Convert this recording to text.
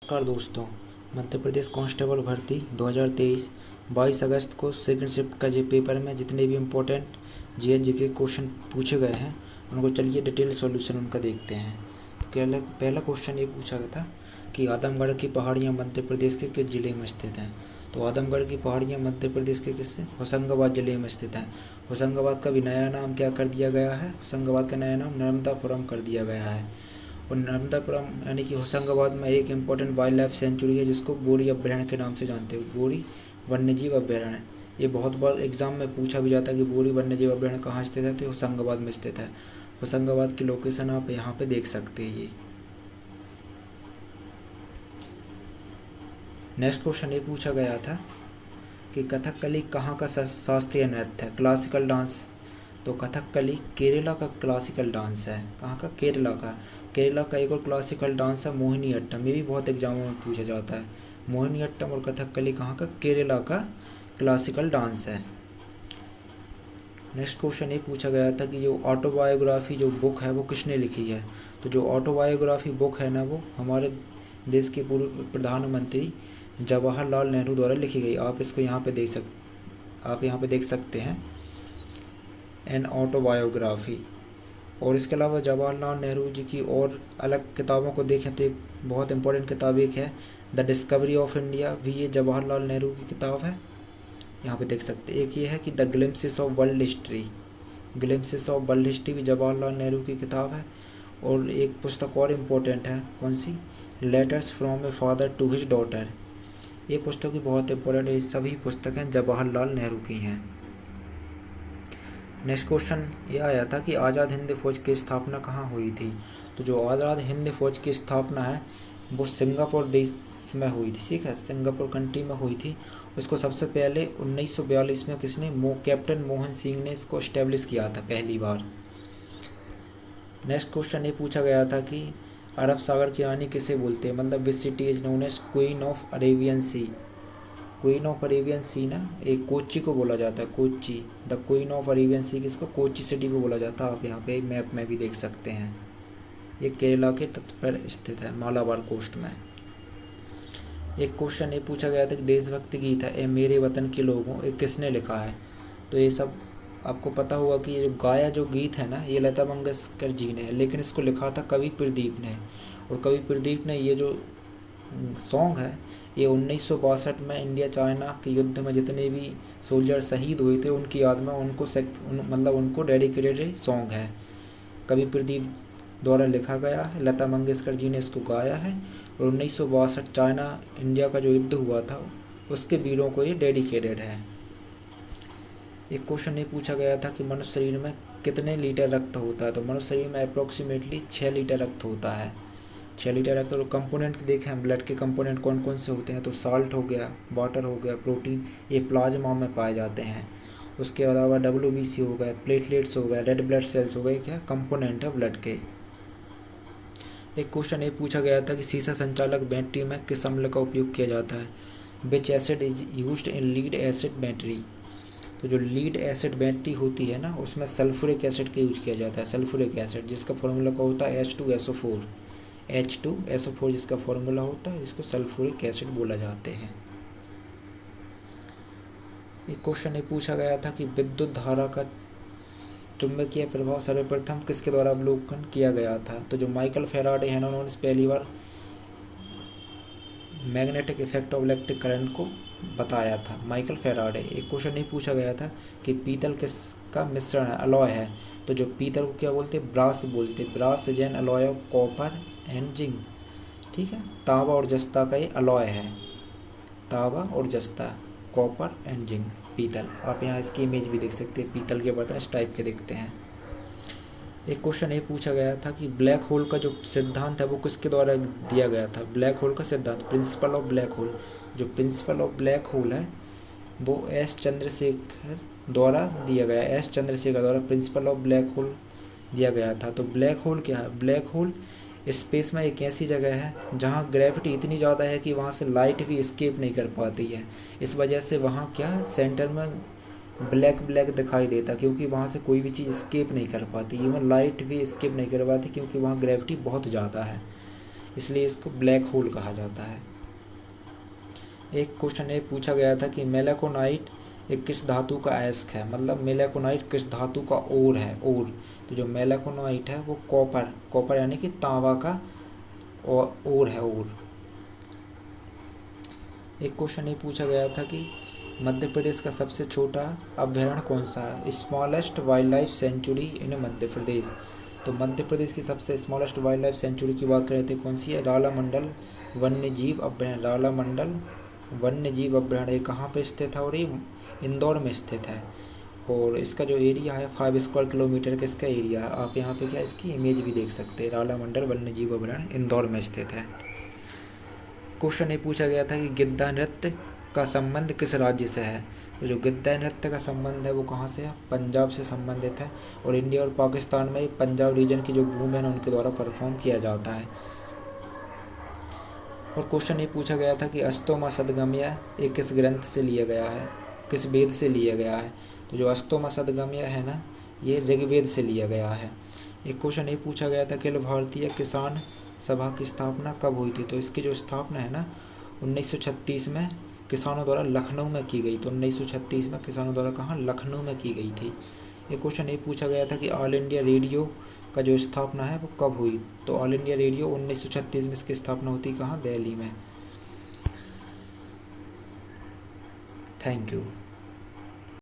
नमस्कार दोस्तों। मध्य प्रदेश कांस्टेबल भर्ती 2023 22 अगस्त को सेकंड शिफ्ट का जो पेपर में जितने भी इम्पोर्टेंट जीएस के क्वेश्चन पूछे गए हैं उनको चलिए डिटेल सॉल्यूशन उनका देखते हैं। पहला क्वेश्चन ये पूछा गया था कि आदमगढ़ की पहाड़ियाँ मध्य प्रदेश के किस जिले में स्थित हैं। तो आदमगढ़ की पहाड़ियाँ मध्य प्रदेश के किस होशंगाबाद जिले में स्थित हैं। होशंगाबाद का भी नया नाम क्या कर दिया गया है, होशंगाबाद का नया नाम नर्मदापुरम कर दिया गया है। और नर्मदापुरम यानी कि होशंगाबाद में एक इम्पॉर्टेंट वाइल्ड लाइफ सेंचुरी है जिसको बोरी अभयारण्य के नाम से जानते हैं, बोरी वन्यजीव अभयारण्य। ये बहुत बार एग्जाम में पूछा भी जाता है कि बोरी वन्यजीव अभयारण्य कहाँ स्थित है, तो होशंगाबाद में स्थित है। होशंगाबाद की लोकेशन आप यहाँ पे देख सकते हैं। ये नेक्स्ट क्वेश्चन ये पूछा गया था कि कथकली कहाँ का शास्त्रीय नृत्य है, क्लासिकल डांस। तो कथकली केरला का क्लासिकल डांस है। कहाँ का? केरला का एक और क्लासिकल डांस है मोहिनीअट्टम। ये भी बहुत एग्जामों में पूछा जाता है। मोहिनीअट्टम और कथकली कहाँ का? केरला का क्लासिकल डांस है। नेक्स्ट क्वेश्चन ये पूछा गया था कि जो ऑटोबायोग्राफी जो बुक है वो किसने लिखी है। तो जो ऑटोबायोग्राफी बुक है ना वो हमारे देश के पूर्व प्रधानमंत्री जवाहरलाल नेहरू द्वारा लिखी गई। आप इसको यहाँ पे देख सकते हैं, एन ऑटोबायोग्राफी। और इसके अलावा जवाहरलाल नेहरू जी की और अलग किताबों को देखें तो एक बहुत इंपॉर्टेंट किताब एक है द डिस्कवरी ऑफ इंडिया, भी ये जवाहरलाल नेहरू की किताब है। यहाँ पे देख सकते हैं। एक ये है कि the glimpses of world history, glimpses of world history भी जवाहरलाल नेहरू की किताब है। और एक पुस्तक और इम्पोर्टेंट है, कौन सी? Letters from a father to his daughter. ये पुस्तक भी बहुत इंपॉर्टेंट है। सभी पुस्तकें जवाहरलाल नेहरू की हैं। नेक्स्ट क्वेश्चन ये आया था कि आज़ाद हिंद फौज की स्थापना कहाँ हुई थी। तो जो आज़ाद हिंद फौज की स्थापना है वो सिंगापुर देश में हुई थी। ठीक है, सिंगापुर कंट्री में हुई थी। उसको सबसे पहले 1942 में किसने? कैप्टन मोहन सिंह ने इसको इस्टेब्लिश किया था पहली बार। नेक्स्ट क्वेश्चन ये पूछा गया था कि अरब सागर की रानी किसे बोलते हैं, मतलब which city is known as queen of Arabian sea. Queen of Arabian sea ना एक कोच्चि को बोला जाता है, Kochi. The queen of Arabian sea किसको? कोच्चि सिटी को बोला जाता है। आप यहाँ पे मैप में भी देख सकते हैं। ये केरला के तट पर स्थित है, मालाबार कोस्ट में। एक क्वेश्चन ये पूछा गया था कि देशभक्ति गीत है ए मेरे वतन के लोगों, ये किसने लिखा है। तो ये सब आपको पता होगा कि ये जो गीत है ना ये लता मंगेशकर जी ने है, लेकिन इसको लिखा था कवि प्रदीप ने। और कवि प्रदीप ने ये जो सॉन्ग है ये 1962 में इंडिया चाइना के युद्ध में जितने भी सोल्जर शहीद हुए थे उनकी याद में उनको डेडिकेटेड सॉन्ग है। कवि प्रदीप द्वारा लिखा गया है, लता मंगेशकर जी ने इसको गाया है। और 1962 चाइना इंडिया का जो युद्ध हुआ था उसके वीरों को ये डेडिकेटेड है। एक क्वेश्चन ये पूछा गया था कि मनुष्य शरीर में कितने लीटर रक्त होता है। तो मनुष्य शरीर में अप्रोक्सीमेटली 6 लीटर रक्त होता है। 6 लीटर रक्त। और कंपोनेंट देखें हम, ब्लड के कंपोनेंट कौन कौन से होते हैं। तो साल्ट हो गया, वाटर हो गया, प्रोटीन, ये प्लाज्मा में पाए जाते हैं। उसके अलावा WBC हो गया, प्लेटलेट्स हो गया, रेड ब्लड सेल्स हो गए, क्या कंपोनेंट है ब्लड के। एक क्वेश्चन ये पूछा गया था कि सीसा संचालक बैटरी में किस अम्ल का उपयोग किया जाता है। विच acid is used in lead acid battery. तो जो लीड एसिड बैटरी होती है ना उसमें सल्फ्यूरिक एसिड का यूज किया जाता है। सल्फ्यूरिक एसिड जिसका फॉर्मूला का होता है H2SO4, H2SO4 जिसका फॉर्मूला होता है, इसको सल्फ्यूरिक एसिड बोला जाते हैं। एक क्वेश्चन ये पूछा गया था कि विद्युत धारा का चुंबकीय प्रभाव सर्वप्रथम किसके द्वारा अवलोकन किया गया था। तो जो माइकल फैराडे है ना उन्होंने पहली बार magnetic effect of electric current को बताया था, माइकल फैराडे। एक क्वेश्चन ये पूछा गया था कि पीतल किसका मिश्रण है, अलॉय है। तो जो पीतल को क्या बोलते हैं? ब्रास बोलते हैं। Brass is an alloy of copper and zinc. ठीक है, तांबा और जस्ता का ये अलॉय है, तांबा और जस्ता, कॉपर एंड जिंक, पीतल। आप यहाँ इसकी इमेज भी देख सकते हैं, पीतल के बर्तन इस टाइप के दिखते हैं। एक क्वेश्चन ये पूछा गया था कि ब्लैक होल का जो सिद्धांत है वो किसके द्वारा दिया गया था। ब्लैक होल का सिद्धांत, प्रिंसिपल ऑफ ब्लैक होल। जो प्रिंसिपल ऑफ ब्लैक होल है वो एस चंद्रशेखर द्वारा दिया गया। एस चंद्रशेखर द्वारा प्रिंसिपल ऑफ ब्लैक होल दिया गया था। तो ब्लैक होल क्या है? ब्लैक होल स्पेस में एक ऐसी जगह है जहाँ ग्रेविटी इतनी ज़्यादा है कि वहाँ से लाइट भी एस्केप नहीं कर पाती है। इस वजह से वहाँ क्या सेंटर में ब्लैक दिखाई देता, क्योंकि वहाँ से कोई भी चीज़ एस्केप नहीं कर पाती। इवन लाइट भी एस्केप नहीं कर पाती क्योंकि वहाँ ग्रेविटी बहुत ज़्यादा है। इसलिए इसको ब्लैक होल कहा जाता है। एक क्वेश्चन ये पूछा गया था कि मेलाकोनाइट एक किस धातु का अयस्क है, मतलब मेलाकोनाइट किस धातु का ओर है, ओर। तो जो मेलाकोनाइट है वो कॉपर यानी कि तांबा का ओर है, ओर। एक क्वेश्चन ये पूछा गया था कि मध्य प्रदेश का सबसे छोटा अभयारण्य कौन सा है, स्मॉलेस्ट वाइल्ड लाइफ सेंचुरी इन मध्य प्रदेश। तो मध्य प्रदेश की सबसे स्मॉलेस्ट वाइल्ड लाइफ सेंचुरी की बात करें तो कौन सी है, रालामंडल वन्य जीव अभयारण्य। रालामंडल वन्य जीव अभयारण्य कहाँ पे स्थित है, और ये इंदौर में स्थित है। और इसका जो एरिया है 5 स्क्वायर किलोमीटर का इसका एरिया है। आप यहाँ पे क्या इसकी इमेज भी देख सकते हैं। रालामंडल वन्य जीव अभयारण्य इंदौर में स्थित है। क्वेश्चन ये पूछा गया था कि गिद्धा नृत्य का संबंध किस राज्य से है। तो जो गिद्धा नृत्य का संबंध है वो कहाँ से है, पंजाब से संबंधित है। और इंडिया और पाकिस्तान में पंजाब रीजन की जो वुमेन है उनके द्वारा परफॉर्म किया जाता है। और क्वेश्चन ये पूछा गया था कि अस्तोमा सदगम्य ये किस ग्रंथ से लिया गया है, किस वेद से लिया गया है। तो जो अस्तोमा सदगम्य है ना, ये ऋग्वेद से लिया गया है। एक क्वेश्चन ये पूछा गया था कि भारतीय किसान सभा की स्थापना कब हुई थी। तो इसकी जो स्थापना है ना 1936 में किसानों द्वारा लखनऊ में की गई। तो 1936 में किसानों द्वारा कहाँ, लखनऊ में की गई थी। एक क्वेश्चन ये पूछा गया था कि ऑल इंडिया रेडियो का जो स्थापना है वो कब हुई। तो ऑल इंडिया रेडियो 1936 में इसकी स्थापना होती कहाँ, दिल्ली में। Thank you.